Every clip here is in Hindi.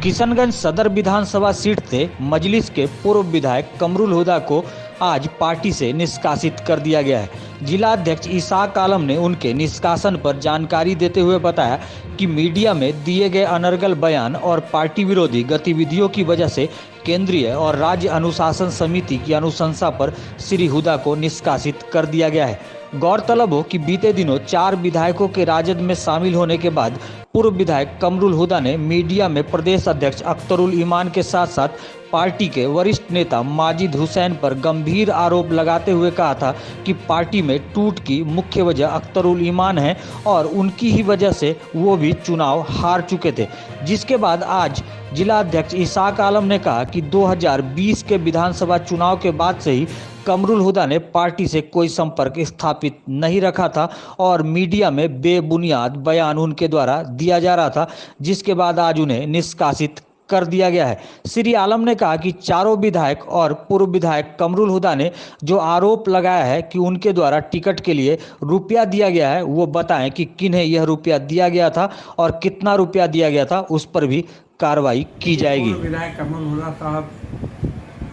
किशनगंज सदर विधानसभा सीट से मजलिस के पूर्व विधायक कमरुल हुदा को आज पार्टी से निष्कासित कर दिया गया है। जिला अध्यक्ष इसाक आलम ने उनके निष्कासन पर जानकारी देते हुए बताया कि मीडिया में दिए गए अनर्गल बयान और पार्टी विरोधी गतिविधियों की वजह से केंद्रीय और राज्य अनुशासन समिति की अनुशंसा पर श्री हुदा को निष्कासित कर दिया गया है। गौरतलब हो कि बीते दिनों 4 विधायकों के राजद में शामिल होने के बाद पूर्व विधायक कमरुल हुदा ने मीडिया में प्रदेश अध्यक्ष अख्तरुल ईमान के साथ साथ पार्टी के वरिष्ठ नेता माजिद हुसैन पर गंभीर आरोप लगाते हुए कहा था कि पार्टी में टूट की मुख्य वजह अख्तरुल ईमान है और उनकी ही वजह से वो भी चुनाव हार चुके थे। जिसके बाद आज जिला अध्यक्ष इसाक आलम ने कहा कि 2020 के विधानसभा चुनाव के बाद से ही कमरुल हुदा ने पार्टी से कोई संपर्क स्थापित नहीं रखा था और मीडिया में बेबुनियाद बयान उनके द्वारा दिया जा रहा था, जिसके बाद आज उन्हें निष्कासित कर दिया गया है। श्री आलम ने कहा कि चारों विधायक और पूर्व विधायक कमरुल हुदा ने जो आरोप लगाया है कि उनके द्वारा टिकट के लिए रुपया दिया गया है, वो बताएं कि किन्हें यह रुपया दिया गया था और कितना रुपया दिया गया था, उस पर भी कार्रवाई की जाएगी। विधायक कमरुल हुदा साहब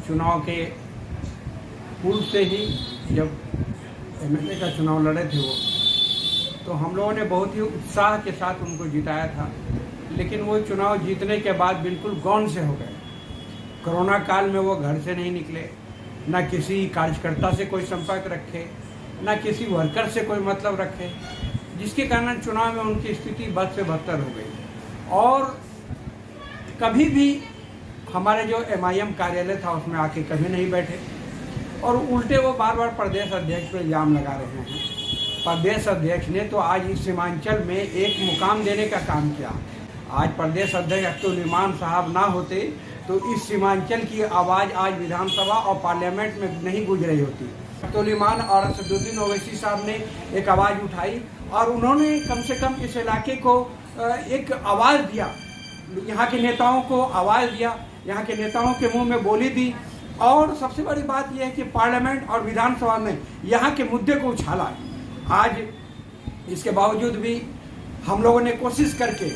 चुनाव के पूर्व से ही जब एमएलए का चुनाव लड़े थे वो, तो हम लोगों ने बहुत ही उत्साह के साथ उनको जिताया था, लेकिन वो चुनाव जीतने के बाद बिल्कुल गौन से हो गए। कोरोना काल में वो घर से नहीं निकले, ना किसी कार्यकर्ता से कोई संपर्क रखे, ना किसी वर्कर से कोई मतलब रखे, जिसके कारण चुनाव में उनकी स्थिति बद से बदतर हो गई। और कभी भी हमारे जो एमआईएम कार्यालय था उसमें आके कभी नहीं बैठे और उल्टे वो बार बार प्रदेश अध्यक्ष पर इल्ज़ाम लगा रहे हैं। प्रदेश अध्यक्ष ने तो आज इस सीमांचल में एक मुकाम देने का काम किया। आज प्रदेश अध्यक्ष अख्तरुल ईमान साहब ना होते तो इस सीमांचल की आवाज़ आज विधानसभा और पार्लियामेंट में नहीं गूंज रही होती। अख्तरुल ईमान और असदुद्दीन ओवैसी साहब ने एक आवाज़ उठाई और उन्होंने कम से कम इस इलाके को एक आवाज़ दिया, यहाँ के नेताओं को आवाज़ दिया, यहाँ के नेताओं के मुंह में बोली दी। और सबसे बड़ी बात यह है कि पार्लियामेंट और विधानसभा में यहाँ के मुद्दे को उछाला। आज इसके बावजूद भी हम लोगों ने कोशिश करके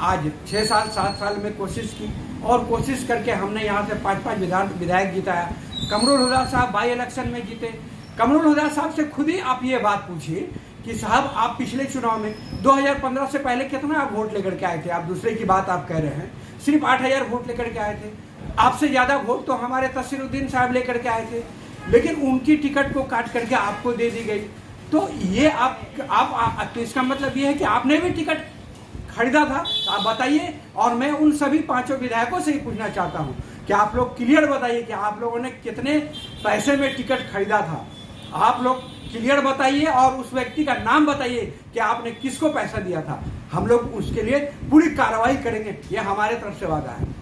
आज 6 साल 7 साल में कोशिश की और कोशिश करके हमने यहाँ से 5-5 विधायक जिताया। कमरुल हुदा साहब बाई इलेक्शन में जीते। कमरुल हुदा साहब से खुद ही आप ये बात पूछिए कि साहब आप पिछले चुनाव में 2015 से पहले कितना आप वोट लेकर के आए थे? आप दूसरे की बात आप कह रहे हैं, सिर्फ 8000 वोट लेकर के आए थे। आपसे ज़्यादा वोट तो हमारे तस्सीरुद्दीन साहब लेकर के आए थे, लेकिन उनकी टिकट को काट करके आपको दे दी गई। तो ये आप तो इसका मतलब ये है कि आपने भी टिकट खरीदा था। आप बताइए। और मैं उन सभी 5 विधायकों से ही पूछना चाहता हूँ कि आप लोग क्लियर बताइए कि आप लोगों ने कितने पैसे में टिकट खरीदा था। आप लोग क्लियर बताइए और उस व्यक्ति का नाम बताइए कि आपने किसको पैसा दिया था। हम लोग उसके लिए पूरी कार्रवाई करेंगे, ये हमारे तरफ से वादा है।